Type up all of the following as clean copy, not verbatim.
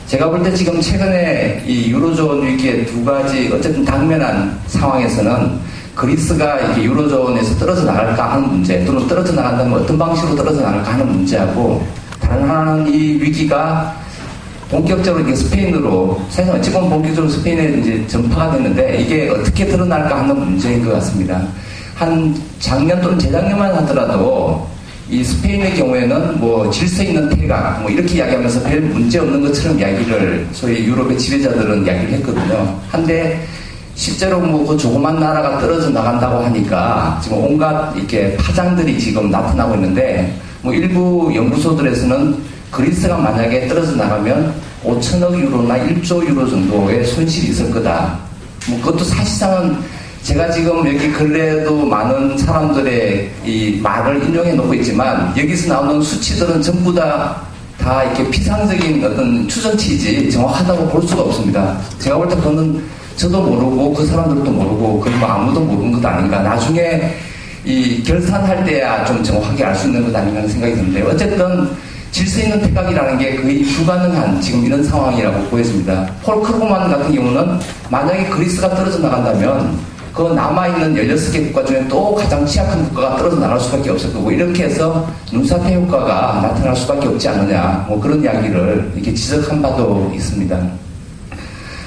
제가 볼 때 지금 최근에 이 유로존 위기의 두 가지 어쨌든 당면한 상황에서는 그리스가 이렇게 유로존에서 떨어져 나갈까 하는 문제, 또는 떨어져 나간다면 어떤 방식으로 떨어져 나갈까 하는 문제하고, 다른 하나는 이 위기가 본격적으로 이게 스페인으로, 사실 어찌 보면 본격적으로 스페인에 이제 전파가 됐는데 이게 어떻게 드러날까 하는 문제인 것 같습니다. 한 작년 또는 재작년만 하더라도 이 스페인의 경우에는 뭐 질서 있는 태각 뭐 이렇게 이야기하면서 별 문제 없는 것처럼 이야기를 소위 유럽의 지배자들은 이야기를 했거든요. 한데 실제로 뭐 그 조그만 나라가 떨어져 나간다고 하니까 지금 온갖 이렇게 파장들이 지금 나타나고 있는데, 뭐 일부 연구소들에서는 그리스가 만약에 떨어져 나가면 5천억 유로나 1조 유로 정도의 손실이 있을 거다. 뭐 그것도 사실상은 제가 지금 여기 근래에도 많은 사람들의 이 말을 인용해 놓고 있지만, 여기서 나오는 수치들은 전부 다 이렇게 피상적인 어떤 추정치이지 정확하다고 볼 수가 없습니다. 제가 볼 때 그거는 저도 모르고 그 사람들도 모르고 그리고 뭐 아무도 모르는 것 아닌가. 나중에 이 결산할 때야 좀 정확하게 알 수 있는 것 아닌가 하는 생각이 드는데, 어쨌든 질서 있는 태각이라는 게 거의 불가능한 지금 이런 상황이라고 보여집니다. 폴 크루그만 같은 경우는 만약에 그리스가 떨어져 나간다면 그 남아있는 16개 국가 중에 또 가장 취약한 국가가 떨어져 나갈 수밖에 없을 거고, 이렇게 해서 눈사태 효과가 나타날 수밖에 없지 않느냐, 뭐 그런 이야기를 이렇게 지적한 바도 있습니다.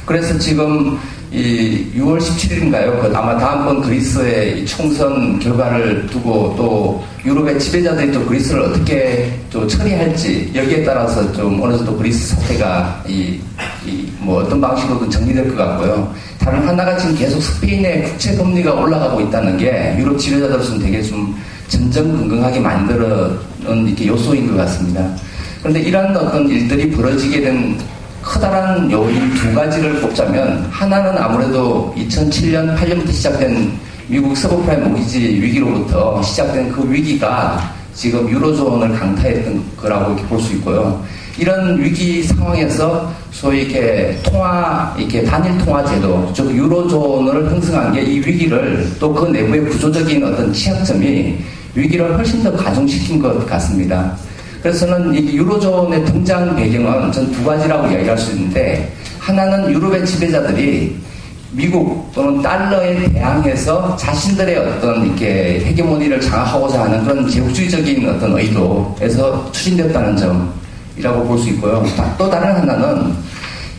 그래서 지금 이 6월 17일인가요? 아마 다음번 그리스의 총선 결과를 두고 또 유럽의 지배자들이 또 그리스를 어떻게 또 처리할지, 여기에 따라서 좀 어느 정도 그리스 사태가 뭐 어떤 방식으로든 정리될 것 같고요. 다른 하나가 지금 계속 스페인의 국채 금리가 올라가고 있다는 게 유럽 지배자들로서는 되게 좀 전전긍긍하게 만들어놓은 이렇게 요소인 것 같습니다. 그런데 이런 어떤 일들이 벌어지게 된 커다란 요인 두 가지를 뽑자면, 하나는 아무래도 2007년, 8년부터 시작된 미국 서브프라임 모기지 위기로부터 시작된 그 위기가 지금 유로존을 강타했던 거라고 이렇게 볼 수 있고요. 이런 위기 상황에서 소위 이렇게 이렇게 단일 통화 제도, 즉 유로존을 형성한 게 이 위기를, 또 그 내부의 구조적인 어떤 취약점이 위기를 훨씬 더 가중시킨 것 같습니다. 그래서 저는 이 유로존의 등장 배경은 전 두 가지라고 이야기할 수 있는데, 하나는 유럽의 지배자들이 미국 또는 달러에 대항해서 자신들의 어떤 이렇게 헤게모니를 장악하고자 하는 그런 제국주의적인 어떤 의도에서 추진됐다는 점이라고 볼 수 있고요. 또 다른 하나는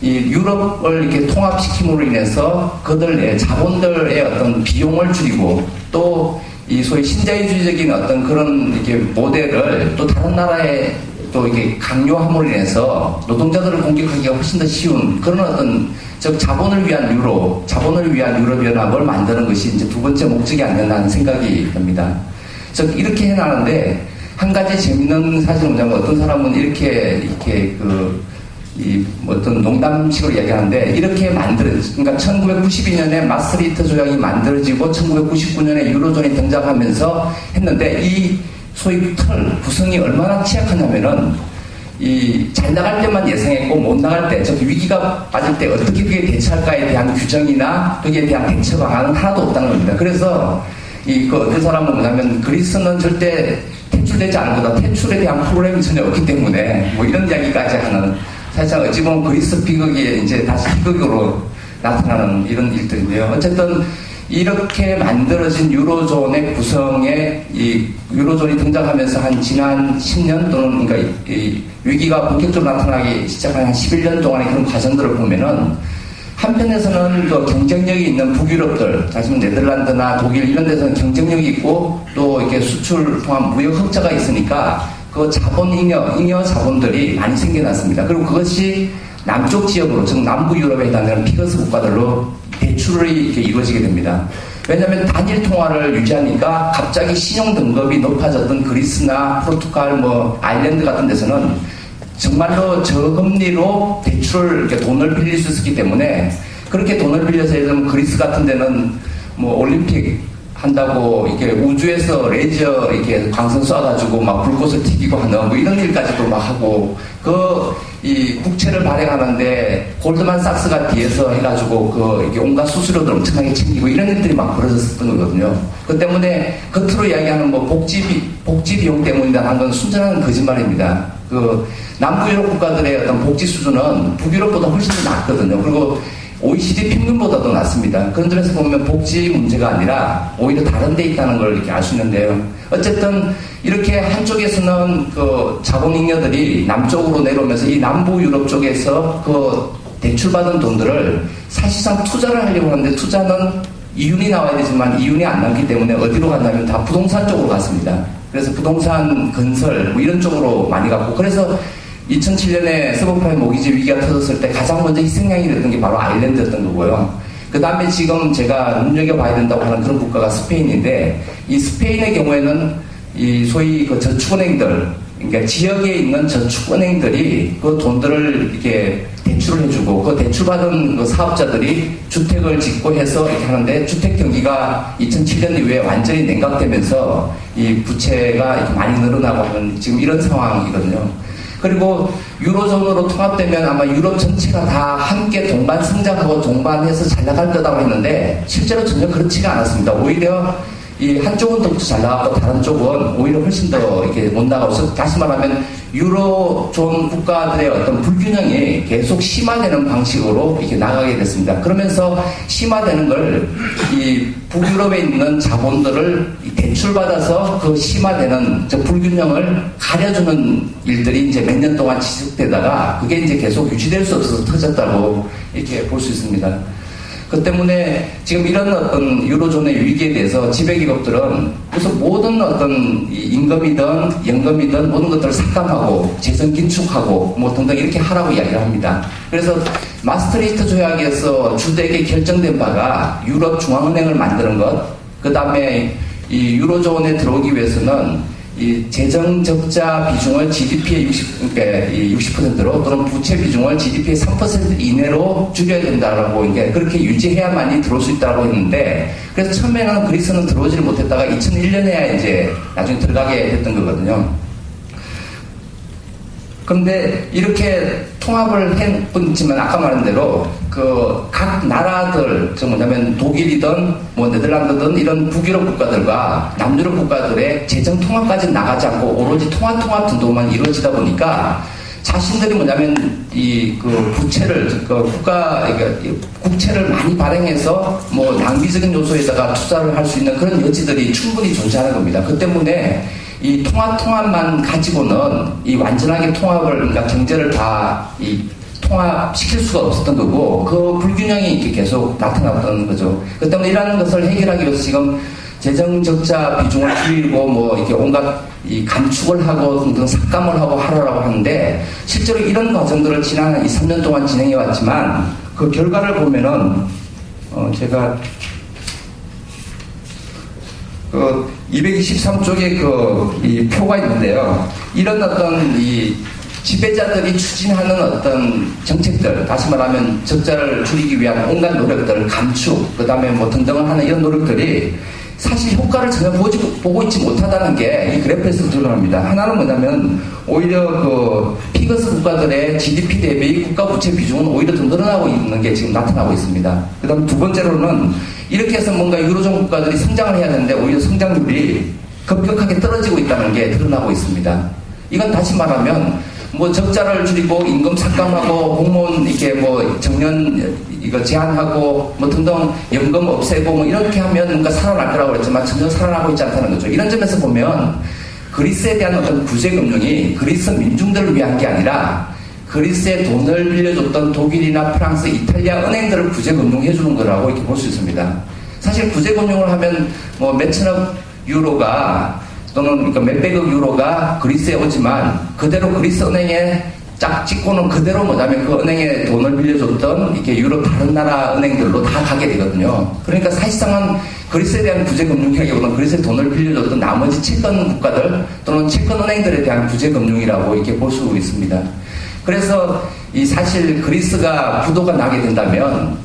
이 유럽을 이렇게 통합시킴으로 인해서 그들의 자본들의 어떤 비용을 줄이고, 또 이 소위 신자유주의적인 어떤 그런 이렇게 모델을 또 다른 나라에 또 이렇게 강요함으로 인해서 노동자들을 공격하기가 훨씬 더 쉬운 그런 어떤, 즉 자본을 위한 유럽연합을 만드는 것이 이제 두 번째 목적이 아니었나 하는 생각이 듭니다. 즉 이렇게 해나가는데 한 가지 재밌는 사실은 뭐냐면, 어떤 사람은 이렇게 어떤 농담식으로 이야기하는데, 이렇게 그러니까 1992년에 마스트리히트 조약이 만들어지고 1999년에 유로존이 등장하면서 했는데, 이 소위 구성이 얼마나 취약하냐면은, 잘 나갈 때만 예상했고 못 나갈 때, 즉 위기가 빠질 때 어떻게 그게 대처할까에 대한 규정이나 거기에 대한 대처 방안은 하나도 없다는 겁니다. 그래서 어떤 사람은 뭐냐면, 그리스는 절대 퇴출되지 않을 거다, 퇴출에 대한 프로그램이 전혀 없기 때문에 뭐 이런 이야기까지 하는, 사실상 어찌 보면 그리스 비극이 이제 다시 비극으로 나타나는 이런 일들인데요. 어쨌든 이렇게 만들어진 유로존의 구성에, 이 유로존이 등장하면서 한 지난 10년 또는 그러니까 이 위기가 본격적으로 나타나기 시작한 한 11년 동안의 그런 과정들을 보면은, 한편에서는 또 경쟁력이 있는 북유럽들, 사실 네덜란드나 독일 이런 데서는 경쟁력이 있고 또 이렇게 수출 통한 무역 흑자가 있으니까 그 잉여 자본들이 많이 생겨났습니다. 그리고 그것이 남쪽 지역으로, 즉 남부 유럽에 해당하는 피거스 국가들로 대출이 이렇게 이루어지게 됩니다. 왜냐하면 단일 통화를 유지하니까 갑자기 신용 등급이 높아졌던 그리스나 포르투갈, 뭐 아일랜드 같은 데서는 정말로 저금리로 대출을 이렇게 돈을 빌릴 수 있었기 때문에, 그렇게 돈을 빌려서 예를 들면 그리스 같은 데는 뭐 올림픽 한다고 이렇게 우주에서 레이저 이렇게 광선 쏴가지고 막 불꽃을 튀기고 하는 뭐 이런 일까지도 막 하고, 이 국채를 발행하는데 골드만삭스가 뒤에서 해가지고 이렇게 온갖 수수료들 엄청나게 챙기고 이런 일들이 막 벌어졌었던 거거든요. 그 때문에 겉으로 이야기하는 뭐 복지 비용 때문이라는 건 순전한 거짓말입니다. 그 남부 유럽 국가들의 어떤 복지 수준은 북유럽보다 훨씬 더 낮거든요. 그리고 OECD 평균보다도 낮습니다. 그런 점에서 보면 복지 문제가 아니라 오히려 다른 데 있다는 걸 이렇게 알 수 있는데요. 어쨌든 이렇게 한쪽에서는 그 자본잉여들이 남쪽으로 내려오면서 이 남부 유럽 쪽에서 그 대출받은 돈들을 사실상 투자를 하려고 하는데 투자는 이윤이 나와야 되지만 이윤이 안 남기 때문에 어디로 갔냐면 다 부동산 쪽으로 갔습니다. 그래서 부동산 건설 뭐 이런 쪽으로 많이 갔고 그래서 2007년에 서브프라임 모기지 위기가 터졌을 때 가장 먼저 희생양이 됐던 게 바로 아일랜드였던 거고요. 그 다음에 지금 제가 눈여겨봐야 된다고 하는 그런 국가가 스페인인데 이 스페인의 경우에는 이 소위 그 저축은행들 그러니까 지역에 있는 저축은행들이 그 돈들을 이렇게 대출을 해주고 그 대출받은 그 사업자들이 주택을 짓고 해서 이렇게 하는데 주택 경기가 2007년 이후에 완전히 냉각되면서 이 부채가 이렇게 많이 늘어나고 하는 지금 이런 상황이거든요. 그리고 유로존으로 통합되면 아마 유럽 전체가 다 함께 동반 성장하고 동반해서 잘 나갈 거라고 했는데 실제로 전혀 그렇지가 않았습니다. 오히려 이 한쪽은 더 잘 나가고 다른 쪽은 오히려 훨씬 더 이렇게 못 나가고 있어서 다시 말하면 유로존 국가들의 어떤 불균형이 계속 심화되는 방식으로 이렇게 나가게 됐습니다. 그러면서 심화되는 걸 이 북유럽에 있는 자본들을 대출받아서 그 심화되는 저 불균형을 가려주는 일들이 이제 몇 년 동안 지속되다가 그게 이제 계속 유지될 수 없어서 터졌다고 이렇게 볼 수 있습니다. 그 때문에 지금 이런 어떤 유로존의 위기에 대해서 지배기업들은 우선 모든 어떤 임금이든 연금이든 모든 것들을 삭감하고 재정 긴축하고 뭐 등등 이렇게 하라고 이야기를 합니다. 그래서 마스트리히트 조약에서 주되게 결정된 바가 유럽 중앙은행을 만드는 것, 그 다음에 이 유로존에 들어오기 위해서는 이 재정 적자 비중을 GDP의 60%로 또는 부채 비중을 GDP의 3% 이내로 줄여야 된다라고 이게 그렇게 유지해야만이 들어올 수 있다고 했는데 그래서 처음에는 그리스는 들어오지를 못했다가 2001년에야 이제 나중에 들어가게 됐던 거거든요. 그런데 이렇게 통합을 했지만 아까 말한 대로 그 각 나라들, 즉 뭐냐면 독일이든 뭐 네덜란드든 이런 북유럽 국가들과 남유럽 국가들의 재정 통합까지 나가지 않고 오로지 통합 등도만 이루어지다 보니까 자신들이 뭐냐면 이 그 부채를 그 국채를 많이 발행해서 뭐 낭비적인 요소에다가 투자를 할 수 있는 그런 여지들이 충분히 존재하는 겁니다. 그 때문에 이 통합만 가지고는 이 완전하게 통합을, 그러니까 경제를 다 이 통합시킬 수가 없었던 거고, 그 불균형이 이렇게 계속 나타났던 거죠. 그 때문에 이러한 것을 해결하기 위해서 지금 재정 적자 비중을 줄이고, 뭐, 이렇게 온갖 이 감축을 하고 등등 삭감을 하고 하라고 하는데, 실제로 이런 과정들을 지난 2, 3년 동안 진행해 왔지만, 그 결과를 보면은, 제가, 223쪽에 이 표가 있는데요. 이런 어떤 이 지배자들이 추진하는 어떤 정책들, 다시 말하면 적자를 줄이기 위한 온갖 노력들, 감축, 그 다음에 뭐 등등을 하는 이런 노력들이 사실 효과를 전혀 보고 있지 못하다는 게 이 그래프에서 드러납니다. 하나는 뭐냐면 오히려 그 피거스 국가들의 GDP 대비 국가 부채 비중은 오히려 더 늘어나고 있는 게 지금 나타나고 있습니다. 그 다음 두 번째로는 이렇게 해서 뭔가 유로존 국가들이 성장을 해야 되는데 오히려 성장률이 급격하게 떨어지고 있다는 게 드러나고 있습니다. 이건 다시 말하면 뭐 적자를 줄이고 임금 삭감하고 공무원 이렇게 뭐 정년 이거 제한하고 뭐 등등 연금 없애고 뭐 이렇게 하면 뭔가 살아날 거라고 그랬지만 전혀 살아나고 있지 않다는 거죠. 이런 점에서 보면 그리스에 대한 어떤 구제금융이 그리스 민중들을 위한 게 아니라 그리스에 돈을 빌려줬던 독일이나 프랑스, 이탈리아 은행들을 구제금융해 주는 거라고 이렇게 볼 수 있습니다. 사실 구제금융을 하면 뭐 몇천억 유로가 또는 그러니까 몇백억 유로가 그리스에 오지만 그대로 그리스 은행에 짝 찍고는 그대로 뭐냐면 그 은행에 돈을 빌려줬던 이렇게 유럽 다른 나라 은행들로 다 가게 되거든요. 그러니까 사실상은 그리스에 대한 구제금융이라기보다는 그리스에 돈을 빌려줬던 나머지 채권 국가들 또는 채권 은행들에 대한 구제금융이라고 이렇게 볼 수 있습니다. 그래서 이 사실 그리스가 부도가 나게 된다면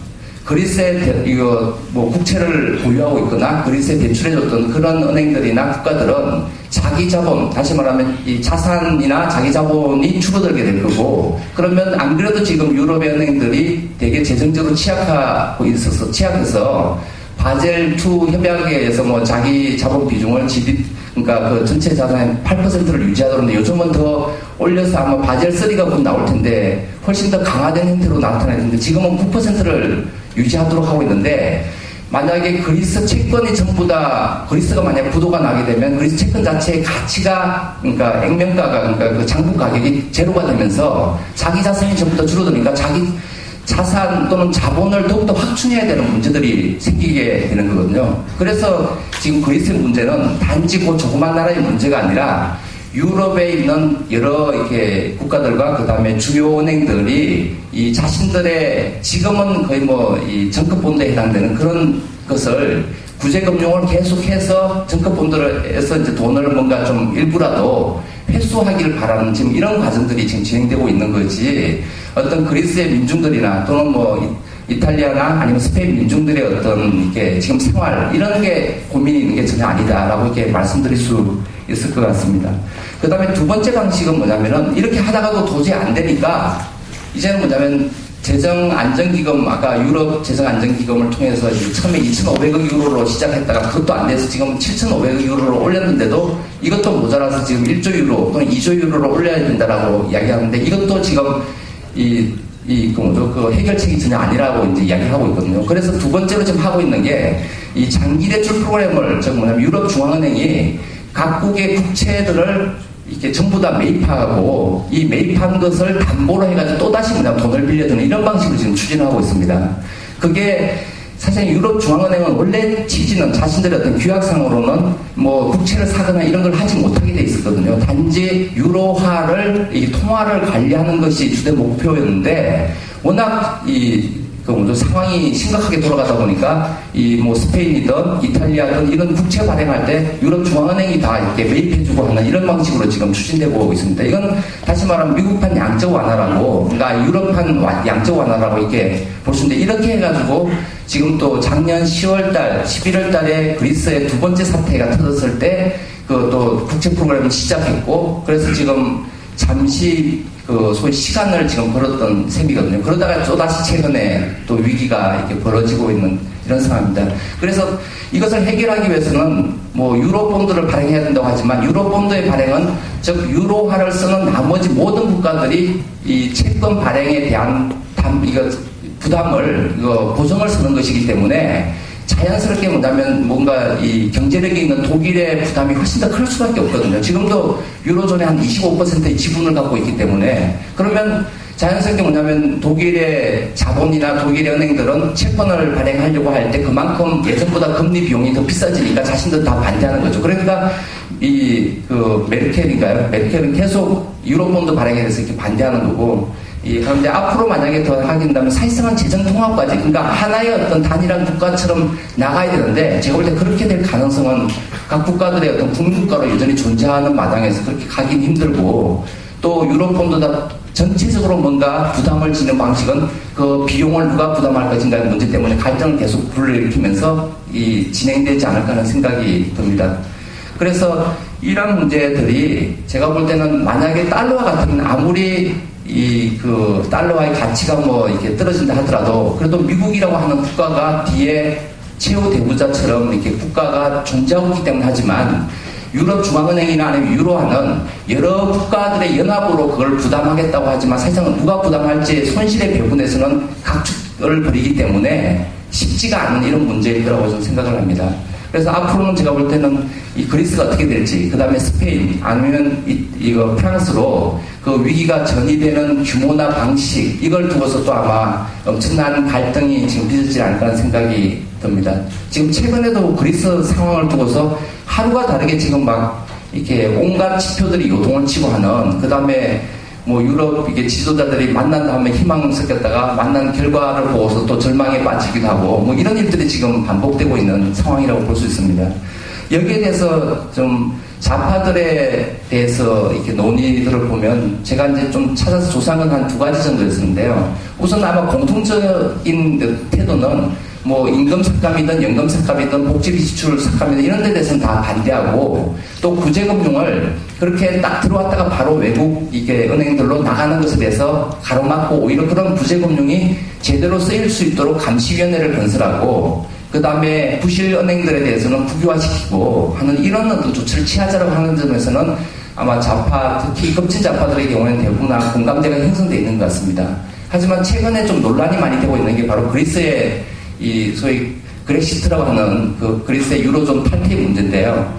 그리스에 이거 뭐 국채를 보유하고 있거나 그리스에 대출해줬던 그런 은행들이나 국가들은 자기 자본, 다시 말하면 이 자산이나 자기 자본이 줄어들게 될 거고, 그러면 안 그래도 지금 유럽의 은행들이 되게 재정적으로 취약해서 바젤2 협약에 의해서 뭐 자기 자본 비중을 그러니까 그 전체 자산의 8%를 유지하더라는데 요즘은 더 올려서 아마 바젤 3가 곧 나올 텐데 훨씬 더 강화된 형태로 나타날 텐데 지금은 9%를 유지하도록 하고 있는데 만약에 그리스 채권이 전부 다 그리스가 만약 부도가 나게 되면 그리스 채권 자체의 가치가 그러니까 액면가가 그러니까 그 장부 가격이 제로가 되면서 자기 자산이 전부 다 줄어드니까 자기 자산 또는 자본을 더욱더 확충해야 되는 문제들이 생기게 되는 거거든요. 그래서 지금 그리스의 문제는 단지 그 조그만 나라의 문제가 아니라 유럽에 있는 여러 이렇게 국가들과 그 다음에 주요 은행들이 이 자신들의 지금은 거의 뭐 이 정급본드에 해당되는 그런 것을 구제금융을 계속해서 정급본드에서 이제 돈을 뭔가 좀 일부라도 회수하기를 바라는 지금 이런 과정들이 지금 진행되고 있는 거지 어떤 그리스의 민중들이나 또는 뭐 이탈리아나 아니면 스페인 민중들의 어떤 이게 지금 생활 이런 게 고민이 있는 게 전혀 아니다라고 이렇게 말씀드릴 수 있을 것 같습니다. 그 다음에 두 번째 방식은 뭐냐면은 이렇게 하다가도 도저히 안 되니까 이제는 뭐냐면 재정안정기금 아까 유럽 재정안정기금을 통해서 처음에 2,500억 유로로 시작했다가 그것도 안 돼서 지금 7,500억 유로로 올렸는데도 이것도 모자라서 지금 1조 유로 또는 2조 유로로 올려야 된다라고 이야기하는데 이것도 지금 그 해결책이 전혀 아니라고 이제 이야기를 하고 있거든요. 그래서 두 번째로 지금 하고 있는 게 이 장기 대출 프로그램을 즉 뭐냐면 유럽 중앙은행이 각국의 국채들을 이렇게 전부 다 매입하고 이 매입한 것을 담보로 해가지고 또다시 그냥 돈을 빌려주는 이런 방식으로 지금 추진하고 있습니다. 그게 사실 유럽 중앙은행은 원래 취지는 자신들의 어떤 규약상으로는 뭐 국채를 사거나 이런 걸 하지 못하게 돼 있었거든요. 단지 유로화를 이 통화를 관리하는 것이 주된 목표였는데 워낙 상황이 심각하게 돌아가다 보니까 이 뭐 스페인이든 이탈리아든 이런 국채 발행할 때 유럽 중앙은행이 다 이렇게 매입해주고 하는 이런 방식으로 지금 추진되고 있습니다. 이건 다시 말하면 미국판 양적 완화라고, 그러니까 유럽판 양적 완화라고 이렇게 볼 수 있는데 이렇게 해가지고 지금 또 작년 10월달, 11월달에 그리스의 두 번째 사태가 터졌을 때 그 또 국채 프로그램을 시작했고 그래서 지금 잠시 그 소위 시간을 지금 벌었던 셈이거든요. 그러다가 또다시 최근에 또 위기가 이렇게 벌어지고 있는 이런 상황입니다. 그래서 이것을 해결하기 위해서는 뭐 유로본드를 발행해야 된다고 하지만 유로본드의 발행은 즉 유로화를 쓰는 나머지 모든 국가들이 이 채권 발행에 대한 부담을 보정을 쓰는 것이기 때문에 자연스럽게 뭐냐면 뭔가 이 경제력이 있는 독일의 부담이 훨씬 더 클 수밖에 없거든요. 지금도 유로존에 한 25%의 지분을 갖고 있기 때문에 그러면 자연스럽게 뭐냐면 독일의 자본이나 독일의 은행들은 채권을 발행하려고 할 때 그만큼 예전보다 금리 비용이 더 비싸지니까 자신들 다 반대하는 거죠. 그러니까 메르켈은 계속 유로본드 발행에 대해서 이렇게 반대하는 거고 그런데 앞으로 만약에 더 하게 된다면 사실상은 재정통합까지 그러니까 하나의 어떤 단일한 국가처럼 나가야 되는데 제가 볼 때 그렇게 될 가능성은 각 국가들의 어떤 국민국가로 여전히 존재하는 마당에서 그렇게 가긴 힘들고 또 유로본드다 전체적으로 뭔가 부담을 지는 방식은 그 비용을 누가 부담할 것인가의 문제 때문에 갈등을 계속 불러일으키면서 진행되지 않을까 하는 생각이 듭니다. 그래서 이런 문제들이 제가 볼 때는 만약에 달러와 같은 아무리 달러와의 가치가 뭐 이렇게 떨어진다 하더라도 그래도 미국이라고 하는 국가가 뒤에 최후 대부자처럼 이렇게 국가가 존재하고 있기 때문에 하지만 유럽 중앙은행이나 아니면 유로화는 여러 국가들의 연합으로 그걸 부담하겠다고 하지만 사실상 누가 부담할지 손실의 배분에서는 각축을 벌이기 때문에 쉽지가 않은 이런 문제일 거라고 저는 생각을 합니다. 그래서 앞으로는 제가 볼 때는 이 그리스가 어떻게 될지, 그 다음에 스페인, 아니면 이거 프랑스로 그 위기가 전이되는 규모나 방식, 이걸 두고서 또 아마 엄청난 갈등이 지금 빚어지지 않을까 하는 생각이 듭니다. 지금 최근에도 그리스 상황을 두고서 하루가 다르게 지금 막 이렇게 온갖 지표들이 요동을 치고 하는, 그 다음에 뭐 유럽 이게 지도자들이 만난 다음에 희망 섞였다가 만난 결과를 보고서 또 절망에 빠지기도 하고 뭐 이런 일들이 지금 반복되고 있는 상황이라고 볼 수 있습니다. 여기에 대해서 좀 좌파들에 대해서 이렇게 논의들을 보면 제가 이제 좀 찾아서 조사한 건 한 두 가지 정도였는데요. 우선 아마 공통적인 태도는 뭐 임금 삭감이든 연금 삭감이든 복지비 지출 삭감이든 이런 데 대해서는 다 반대하고 또 구제금융을 그렇게 딱 들어왔다가 바로 외국 이게 은행들로 나가는 것에 대해서 가로막고 오히려 그런 구제금융이 제대로 쓰일 수 있도록 감시위원회를 건설하고 그 다음에 부실 은행들에 대해서는 국유화시키고 하는 이런 어떤 조치를 취하자라고 하는 점에서는 아마 좌파, 특히 급진 좌파들의 경우에는 대부분 공감대가 형성되어 있는 것 같습니다. 하지만 최근에 좀 논란이 많이 되고 있는 게 바로 그리스의 이 소위 그렉시트라고 하는 그 그리스의 유로존 탈퇴 문제인데요.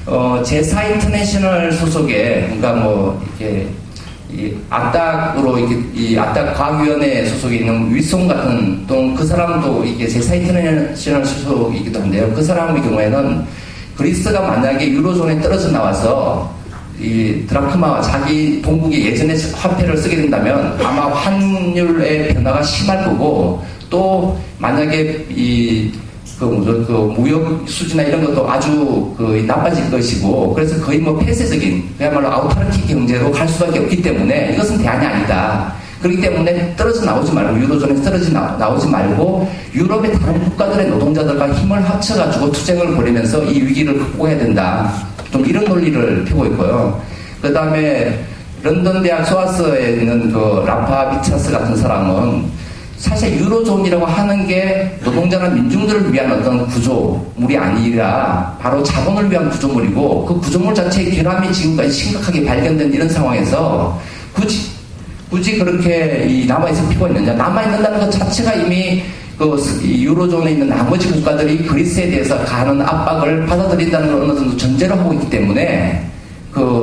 제4 인터내셔널 소속의, 그러니까 뭐, 이렇게, 이 악닥으로, 이렇게, 이 악닥 과학위원회 소속에 있는 윌송 같은, 또 그 사람도 이게 제4 인터내셔널 소속이기도 한데요. 그 사람의 경우에는 그리스가 만약에 유로존에 떨어져 나와서 이 드라크마와 자기 동국의 예전의 화폐를 쓰게 된다면 아마 환율의 변화가 심할 거고, 또 만약에 그 무역 수지나 이런 것도 아주 나빠질 것이고, 그래서 거의 뭐 폐쇄적인, 그야말로 아우타르키 경제로 갈 수밖에 없기 때문에 이것은 대안이 아니다. 그렇기 때문에 떨어져 나오지 말고, 유로존에서 떨어져 나오지 말고, 유럽의 다른 국가들의 노동자들과 힘을 합쳐가지고 투쟁을 벌이면서 이 위기를 극복해야 된다. 좀 이런 논리를 펴고 있고요. 그 다음에 런던 대학 소아스에 있는 그 라파 비차스 같은 사람은 사실 유로존이라고 하는 게 노동자나 민중들을 위한 어떤 구조물이 아니라 바로 자본을 위한 구조물이고, 그 구조물 자체의 결함이 지금까지 심각하게 발견된 이런 상황에서 굳이 그렇게 남아있을 필요가 있느냐. 남아있는다는 것 자체가 이미 유로존에 있는 나머지 국가들이 그리스에 대해서 가하는 압박을 받아들인다는 걸 어느 정도 전제로 하고 있기 때문에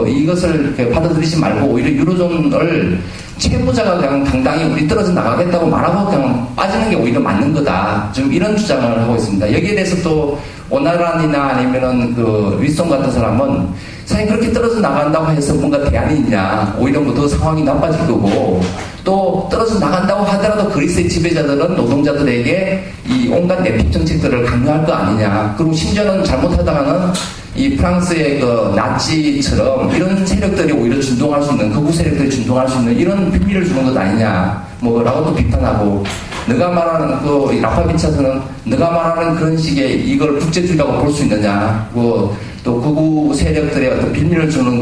이것을 받아들이지 말고 오히려 유로존을 채무자가 그냥 당당히 우리 떨어져 나가겠다고 말하고 그냥 빠지는 게 오히려 맞는 거다. 좀 이런 주장을 하고 있습니다. 여기에 대해서 또 오나란이나 아니면은 윌송 같은 사람은 사실 그렇게 떨어져 나간다고 해서 뭔가 대안이 있냐. 오히려 뭐 더 상황이 나빠질 거고, 또 떨어져 나간다고 하더라도 그리스의 지배자들은 노동자들에게 이 온갖 내핍 정책들을 강요할 거 아니냐. 그리고 심지어는 잘못하다가는 이 프랑스의 나치처럼 이런 세력들이 오히려 준동할 수 있는, 극우 세력들이 준동할 수 있는 이런 빌미를 주는 것 아니냐, 라고 또 비판하고, 너가 말하는 라파 비차스는 너가 말하는 그런 식의 이걸 국제주의라고 볼 수 있느냐, 또 극우 세력들의 어떤 빌미를 주는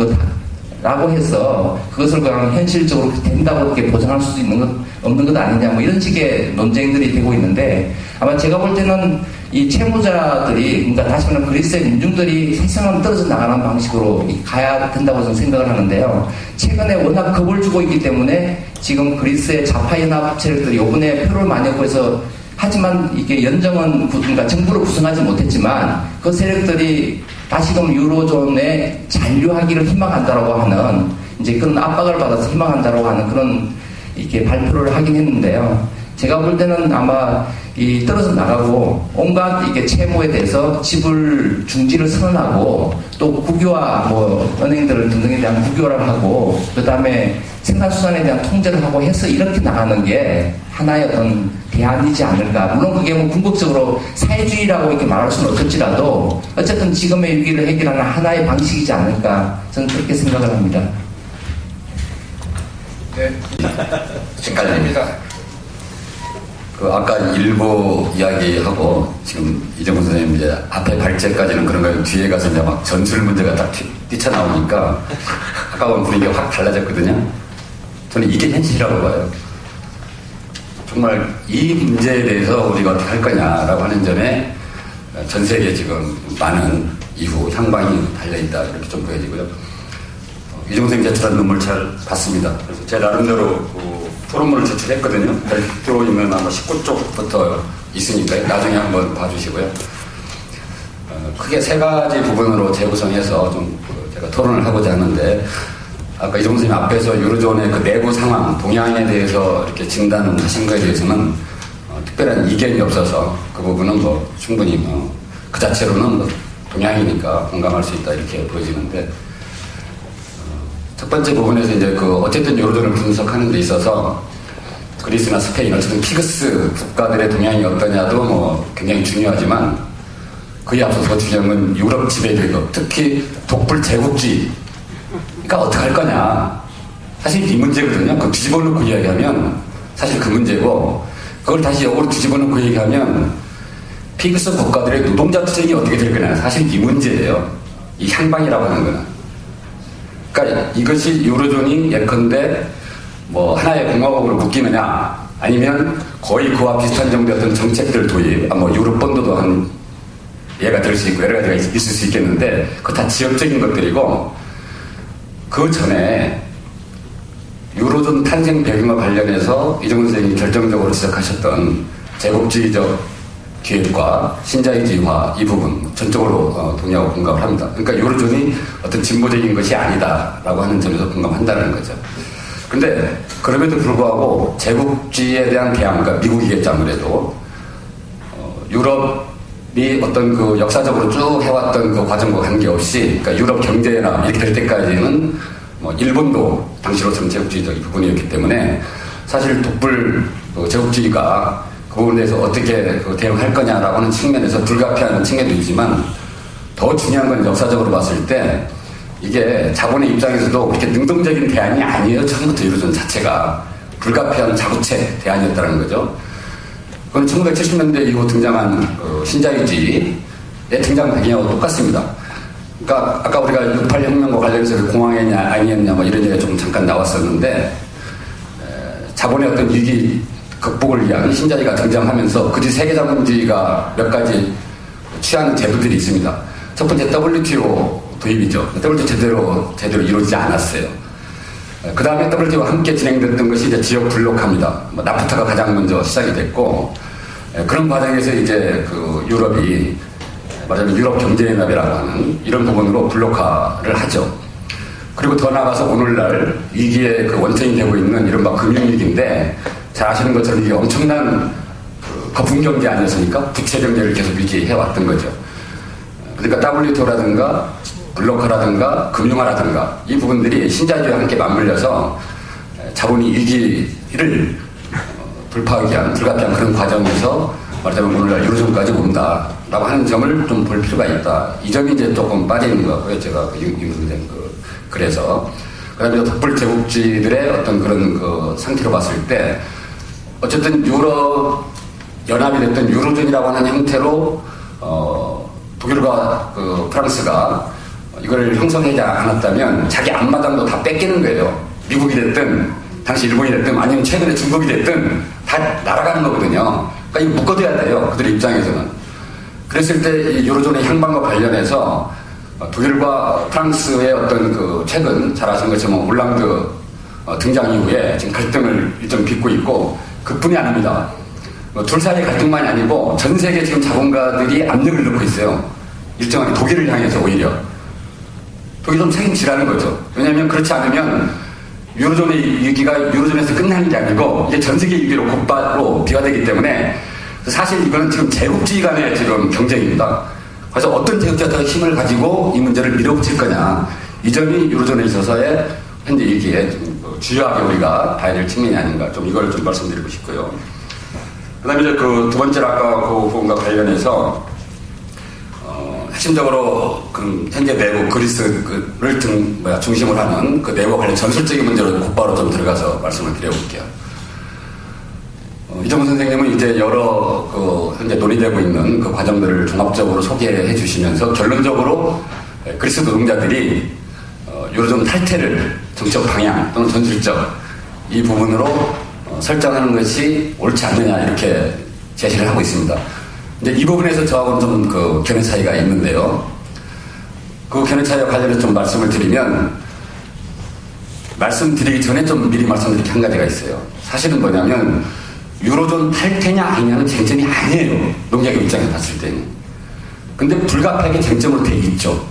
것라고 해서 그것을 그냥 현실적으로 된다고 이렇게 보장할 수 없는 것 아니냐, 이런 식의 논쟁들이 되고 있는데, 아마 제가 볼 때는 이 채무자들이, 그러니까 다시 말하면 그리스의 민중들이 세상을 떨어져 나가는 방식으로 가야 된다고 저는 생각을 하는데요. 최근에 워낙 겁을 주고 있기 때문에 지금 그리스의 좌파연합 세력들이 요번에 표를 많이 얻고 해서, 하지만 이게 연정은, 그러니까 정부를 구성하지 못했지만 그 세력들이 다시금 유로존에 잔류하기를 희망한다라고 하는, 이제 그런 압박을 받아서 희망한다라고 하는 그런 이렇게 발표를 하긴 했는데요. 제가 볼 때는 아마 떨어져 나가고 온갖 이게 채무에 대해서 지불 중지를 선언하고, 또 국유화, 은행들 등등에 대한 국유화를 하고, 그 다음에 생산수단에 대한 통제를 하고 해서 이렇게 나가는 게 하나의 어떤 대안이지 않을까. 물론 그게 궁극적으로 사회주의라고 이렇게 말할 수는 없을지라도 어쨌든 지금의 위기를 해결하는 하나의 방식이지 않을까. 저는 그렇게 생각을 합니다. 네. 헷갈립니다. 아까 일부 이야기하고 지금 이정훈 선생님 이제 앞에 발제까지는 그런 거예요. 뒤에 가서 이제 막 전술 문제가 딱 뛰쳐나오니까 아까 본 분위기가 확 달라졌거든요. 저는 이게 현실이라고 봐요. 정말 이 문제에 대해서 우리가 어떻게 할 거냐라고 하는 점에 전 세계에 지금 많은 이후 향방이 달려있다, 이렇게 좀 보여지고요. 이정훈 선생님 제출한 논문을 잘 봤습니다. 그래서 제 나름대로 토론문을 제출했거든요. 별표 있는 아마 19쪽부터 있으니까요. 나중에 한번 봐주시고요. 크게 세 가지 부분으로 재구성해서 좀 제가 토론을 하고자 하는데, 아까 이정훈 선생님 앞에서 유로존의 그 내부 상황, 동향에 대해서 이렇게 진단하신 거에 대해서는 특별한 이견이 없어서 그 부분은 충분히 그 자체로는 동향이니까 공감할 수 있다, 이렇게 보여지는데, 첫 번째 부분에서 이제 어쨌든 유로존을 분석하는 데 있어서 그리스나 스페인, 어쨌든 피그스 국가들의 동향이 어떠냐도 굉장히 중요하지만, 그에 앞서서 중요한 건 유럽 지배제도, 특히 독불 제국주의. 그러니까 어떻게 할 거냐. 사실 이 문제거든요. 그걸 뒤집어 놓고 이야기하면 사실 그 문제고, 그걸 다시 역으로 뒤집어 놓고 얘기하면 피그스 국가들의 노동자 투쟁이 어떻게 될 거냐. 사실 이 문제예요. 이 향방이라고 하는 거는. 그러니까 이것이 유로존이 예컨대 하나의 공화국으로 묶이느냐, 아니면 거의 그와 비슷한 정도의 어떤 정책들 도입, 유럽 본도도 한 예가 될 수 있고 여러 가지가 있을 수 있겠는데, 그거 다 지역적인 것들이고, 그 전에 유로존 탄생 배경과 관련해서 이정훈 선생님이 결정적으로 지적하셨던 제국주의적 기획과 신자유주의화 이 부분 전적으로 동의하고 공감을 합니다. 그러니까 유로존이 어떤 진보적인 것이 아니다라고 하는 점에서 공감한다는 거죠. 그런데 그럼에도 불구하고 제국주의에 대한 개항, 그러니까 미국이겠죠 아무래도 유럽이 어떤 그 역사적으로 쭉 해왔던 그 과정과 관계없이, 그러니까 유럽 경제나 이렇게 될 때까지는 뭐 일본도 당시로서는 제국주의적 부분이었기 때문에 사실 독불 제국주의가 그 부분에 대해서 어떻게 대응할 거냐라고 하는 측면에서 불가피한 측면도 있지만 더 중요한 건 역사적으로 봤을 때 이게 자본의 입장에서도 그렇게 능동적인 대안이 아니에요. 처음부터 유로존 자체가 불가피한 자구체 대안이었다는 거죠. 그건 1970년대 이후 등장한 신자유주의의 등장 배경하고 똑같습니다. 그러니까 아까 우리가 68 혁명과 관련해서 공황이었냐 아니었냐 뭐 이런 얘기가 좀 잠깐 나왔었는데 자본의 어떤 위기 극복을 위한 신자유가 등장하면서 그뒤 세계자본주의가 몇 가지 취하는 제도들이 있습니다. 첫 번째 WTO 도입이죠. WTO 제대로 이루어지지 않았어요. 그 다음에 WTO와 함께 진행됐던 것이 이제 지역 블록화입니다. 나프타가 가장 먼저 시작이 됐고, 그런 과정에서 이제 그 유럽이 말하자면 유럽 경제연합이라고 하는 이런 부분으로 블록화를 하죠. 그리고 더 나아가서 오늘날 위기의 그 원천이 되고 있는 이른바 금융위기인데, 잘 아시는 것처럼 이게 엄청난 거품 경제 아니었습니까? 부채 경제를 계속 유지해왔던 거죠. 그러니까 WTO라든가 블록화라든가 금융화라든가 이 부분들이 신자유주의와 함께 맞물려서 자본이 위기를 불파하기 위한 불가피한 그런 과정에서 말하자면 오늘날 유로존까지 온다라고 하는 점을 좀 볼 필요가 있다. 이 점이 이제 조금 빠지는 것 같고요. 제가 윤선생 그래서 그다음에 독불 제국주의들의 어떤 그런 그 상태로 봤을 때 어쨌든 유럽 연합이 됐던 유로존이라고 하는 형태로 독일과 그 프랑스가 이걸 형성하지 않았다면 자기 앞마당도 다 뺏기는 거예요. 미국이 됐든 당시 일본이 됐든 아니면 최근에 중국이 됐든 다 날아가는 거거든요. 그러니까 이거 묶어둬야 돼요. 그들 입장에서는. 그랬을 때 이 유로존의 향방과 관련해서 독일과 프랑스의 어떤 그 최근 잘 아시는 것처럼 올랑드 등장 이후에 지금 갈등을 일정 빚고 있고 그뿐이 아닙니다. 둘 사이의 갈등만이 아니고 전 세계 지금 자본가들이 압력을 넣고 있어요. 일정하게 독일을 향해서 오히려. 독일 좀 책임지라는 거죠. 왜냐하면 그렇지 않으면 유로존의 위기가 유로존에서 끝나는 게 아니고 이게 전 세계 위기로 곧바로 비화되기 때문에 사실 이거는 지금 제국주의 간의 지금 경쟁입니다. 그래서 어떤 제국주의가 더 힘을 가지고 이 문제를 밀어붙일 거냐. 이 점이 유로존에 있어서의 현재 위기에 주요하게 우리가 봐야 될 측면이 아닌가. 좀 이걸 좀 말씀드리고 싶고요. 그 다음에 이제 그 두 번째 아까 그 부분과 관련해서 핵심적으로 그 현재 내부 그리스를 중심으로 하는 그 내부와 관련 전술적인 문제로 곧바로 좀 들어가서 말씀을 드려볼게요. 이정훈 선생님은 이제 여러 그 현재 논의되고 있는 그 과정들을 종합적으로 소개해 주시면서 결론적으로 그리스 노동자들이 유로존 탈퇴를 정책 방향 또는 전술적 이 부분으로 설정하는 것이 옳지 않느냐 이렇게 제시를 하고 있습니다. 이제 이 부분에서 저하고는 좀 그 견해 차이가 있는데요. 그 견해 차이와 관련해서 좀 말씀을 드리면 말씀드리기 전에 좀 미리 말씀드릴 게 한 가지가 있어요. 사실은 뭐냐면 유로존 탈퇴냐 아니냐는 쟁점이 아니에요. 농작의 입장에서 봤을 때는. 근데 불가피하게 쟁점으로 돼 있죠.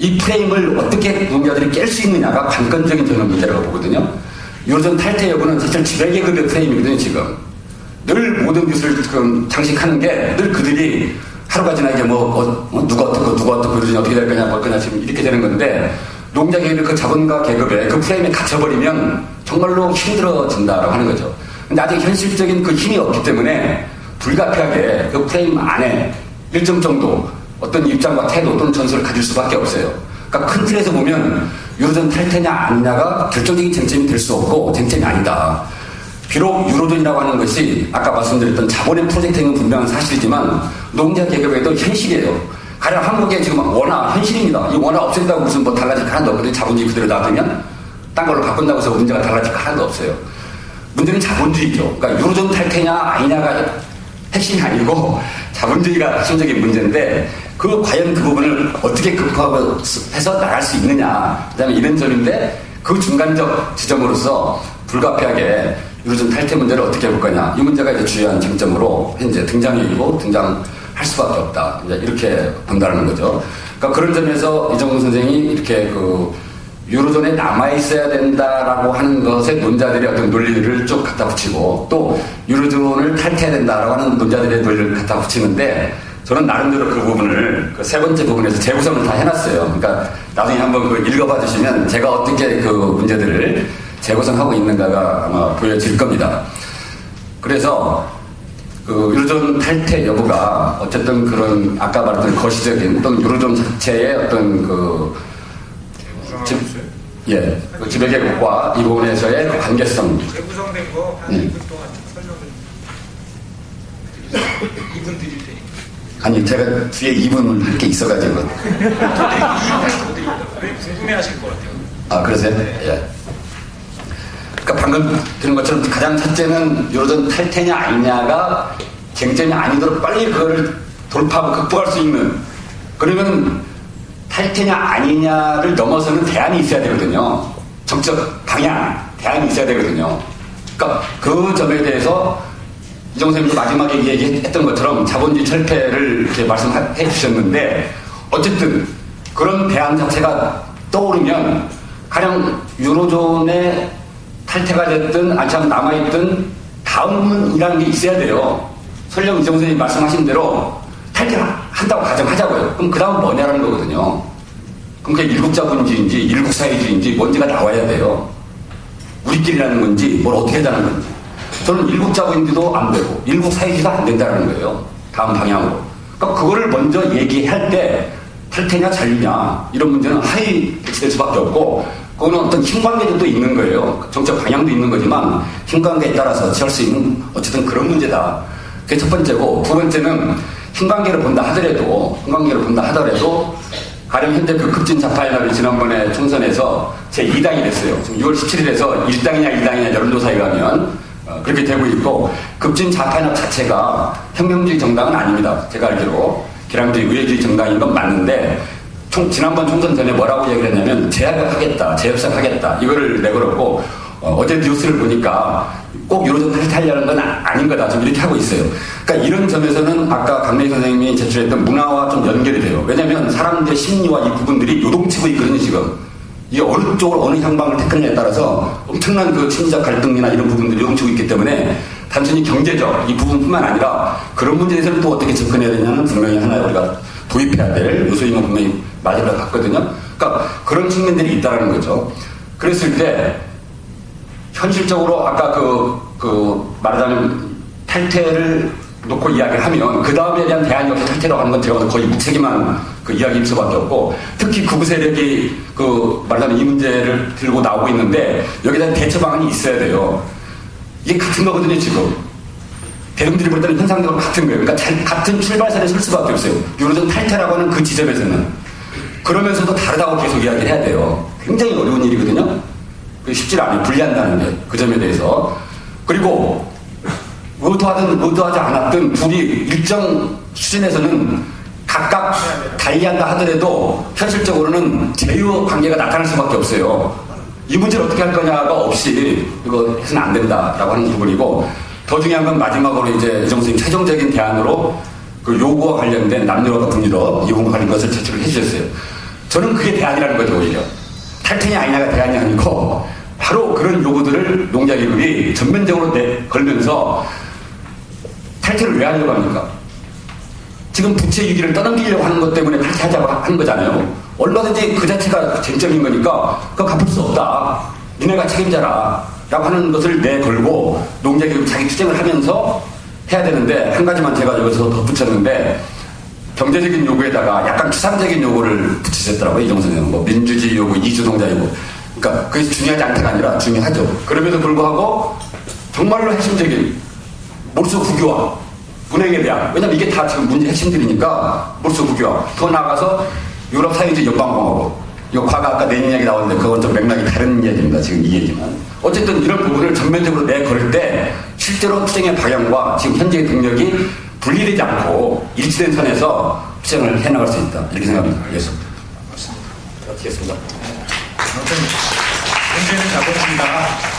이 프레임을 어떻게 농가들이 깰 수 있느냐가 관건적인 저는 문제라고 보거든요. 유로존 탈퇴 여부는 사실 지배계급의 프레임이거든요, 지금. 늘 모든 것을 지금 장식하는 게 늘 그들이 하루가 지나게 누가 어떻고 유로존이 어떻게 될 거냐, 뭘 거냐, 지금 이렇게 되는 건데, 농작계급의 그 자본가 계급의 그 프레임에 갇혀버리면 정말로 힘들어진다라고 하는 거죠. 근데 아직 현실적인 그 힘이 없기 때문에 불가피하게 그 프레임 안에 일정 정도 어떤 입장과 태도 또는 전술을 가질 수밖에 없어요. 그러니까 큰 틀에서 보면 유로존 탈퇴냐 아니냐가 결정적인 쟁점이 될 수 없고 쟁점이 아니다. 비록 유로존이라고 하는 것이 아까 말씀드렸던 자본의 프로젝트는 분명한 사실이지만 농자 계급에도 현실이에요. 가령 한국에 지금 원화 현실입니다. 이 원화 없앤다고 무슨 뭐 달라질 거 하나도 없거든요. 자본주의 그대로 놔두면 딴 걸로 바꾼다고 해서 문제가 달라질 거 하나도 없어요. 문제는 자본주의죠. 그러니까 유로존 탈퇴냐 아니냐가 핵심이 아니고 자본주의가 핵심적인 문제인데 과연 그 부분을 어떻게 극복하고 해서 나갈 수 있느냐. 그 다음에 이런저런인데 그 중간적 지점으로서 불가피하게 유로존 탈퇴 문제를 어떻게 해볼 거냐. 이 문제가 이제 주요한 쟁점으로 현재 등장이고 등장할 수밖에 없다. 이제 이렇게 본다는 거죠. 그러니까 그런 점에서 이정훈 선생이 이렇게 유로존에 남아있어야 된다라고 하는 것에 논자들의 어떤 논리를 쭉 갖다 붙이고 또 유로존을 탈퇴해야 된다라고 하는 논자들의 논리를 갖다 붙이는데 저는 나름대로 그 부분을 세 번째 부분에서 재구성을 다 해놨어요. 그러니까 나중에 한번 읽어봐 주시면 제가 어떻게 그 문제들을 재구성하고 있는가가 아마 보여질 겁니다. 그래서 유로존 탈퇴 여부가 어쨌든 그런 아까 말했던 거시적인 또는 유로존 자체의 어떤 지배계급과 이 부분에서의 관계성. 재구성된 거 한 2분 동안 설명을 드리겠습니다. 2분 드릴 테니까. 아니 제가 뒤에 2분을 할 게 있어가지고. 궁금해하실 것 같아요. 아 그러세요? 예. 그러니까 방금 들은 것처럼 가장 첫째는 유로존 탈퇴냐 아니냐가 쟁점이 아니도록 빨리 그거를 돌파하고 극복할 수 있는 그러면 탈퇴냐 아니냐를 넘어서는 대안이 있어야 되거든요. 정책 방향, 대안이 있어야 되거든요. 그러니까 그 점에 대해서 이정훈 선생님도 마지막에 얘기했던 것처럼 자본주의 철폐를 이렇게 말씀해 주셨는데 어쨌든 그런 대안 자체가 떠오르면 가령 유로존의 탈퇴가 됐든 안참 남아있든 다음이라는 게 있어야 돼요. 설령 이정훈 선생님이 말씀하신 대로 탈퇴한다고 가정하자고요. 그럼 그 다음 뭐냐라는 거거든요. 그럼 그게 일국자본주의인지 일국사회주의인지 뭔지가 나와야 돼요. 우리끼리라는 건지 뭘 어떻게 하자는 건지. 저는 일국자본주의도 안 되고 일국사회주의도 안 된다는 거예요. 다음 방향으로. 그러니까 그거를 먼저 얘기할 때 탈퇴냐 잔류냐 이런 문제는 하위 배치될 수밖에 없고 그거는 어떤 힘관계도 있는 거예요. 정책 방향도 있는 거지만 힘관계에 따라서 취할 수 있는 어쨌든 그런 문제다. 그게 첫 번째고 두 번째는 힘관계를 본다 하더라도 가령 현재 그 급진 좌파연합이 지난번에 총선에서 제2당이 됐어요. 지금 6월 17일에서 1당이냐 2당이냐 여론조사에 가면 그렇게 되고 있고 급진 좌파연합 자체가 혁명주의 정당은 아닙니다. 제가 알기로 기량주의 의회주의 정당인 건 맞는데 지난번 총선 전에 뭐라고 얘기를 했냐면 재협상하겠다 이거를 내걸었고 어제 뉴스를 보니까 꼭 유로존 탈퇴하려는 건 아닌 거다 좀 이렇게 하고 있어요. 그러니까 이런 점에서는 아까 강래희 선생님이 제출했던 문화와 좀 연결이 돼요. 왜냐하면 사람들의 심리와 이 부분들이 요동치고 있거든요 지금. 이게 어느 쪽으로 어느 향방을 택하느냐에 따라서 엄청난 그 심리적 갈등이나 이런 부분들이 요동치고 있기 때문에 단순히 경제적 이 부분뿐만 아니라 그런 문제에서는 또 어떻게 접근해야 되냐는 분명히 하나 우리가 도입해야 될 요소인 건 분명히 맞을 것 같거든요. 그러니까 그런 측면들이 있다는 거죠. 그랬을 때 현실적으로 아까 말하자면 탈퇴를 놓고 이야기를 하면 그 다음에 대한 대안이 없이 탈퇴라고 하는 건 제가 거의 무책임한 그 이야기일 수밖에 없고 특히 극우 세력이 말하자면 이 문제를 들고 나오고 있는데 여기에 대한 대처 방안이 있어야 돼요. 이게 같은 거거든요 지금. 대중들이 볼 때는 현상적으로 같은 거예요. 그러니까 같은 출발선에 설 수밖에 없어요. 유로존 탈퇴라고 하는 그 지점에서는. 그러면서도 다르다고 계속 이야기를 해야 돼요. 굉장히 어려운 일이거든요. 쉽지 않아요. 분리한다는 게. 그 점에 대해서. 그리고 의도하지 않았든 둘이 일정 수준에서는 각각 달리한다 하더라도 현실적으로는 제휴 관계가 나타날 수밖에 없어요. 이 문제를 어떻게 할 거냐가 없이 이거 해서는 안 된다라고 하는 부분이고 더 중요한 건 마지막으로 이제 이정훈 선생님 최종적인 대안으로 그 요구와 관련된 남녀가 북유럽 이 부분과 관련 것을 제출을 해주셨어요. 저는 그게 대안이라는 거죠 오히려. 탈퇴냐 아니냐가 대안이 아니고 바로 그런 요구들을 농자기금이 전면적으로 걸면서 탈퇴를 왜 하려고 합니까? 지금 부채 위기를 떠넘기려고 하는 것 때문에 탈퇴하자고 하는 거잖아요. 얼마든지 그 자체가 쟁점인 거니까 그거 갚을 수 없다. 니네가 책임져라. 라고 하는 것을 내걸고 농자기금 자기 투쟁을 하면서 해야 되는데 한 가지만 제가 여기서 덧붙였는데 경제적인 요구에다가 약간 추상적인 요구를 붙이셨더라고요. 이정훈 선생님은 뭐 민주주의 요구, 이주동자 요구. 그러니까 그게 중요하지 않다가 아니라 중요하죠. 그럼에도 불구하고 정말로 핵심적인 몰수 국유화, 분행에 대한 왜냐면 이게 다 지금 문제 핵심들이니까 몰수 국유화. 더 나아가서 유럽 사회주의 연방공화국. 이거 과거 아까 내년 이야기 나오는데 그건 좀 맥락이 다른 이야기입니다. 지금 이 얘기는. 어쨌든 이런 부분을 전면적으로 내걸 때 실제로 투쟁의 방향과 지금 현재의 동력이 분리되지 않고 일치된 선에서 확정을 해나갈 수 있다. 이렇게 생각합니다. 그래서 맞습니다. 어떻겠습니다. 아무튼 문제는 자본주의다.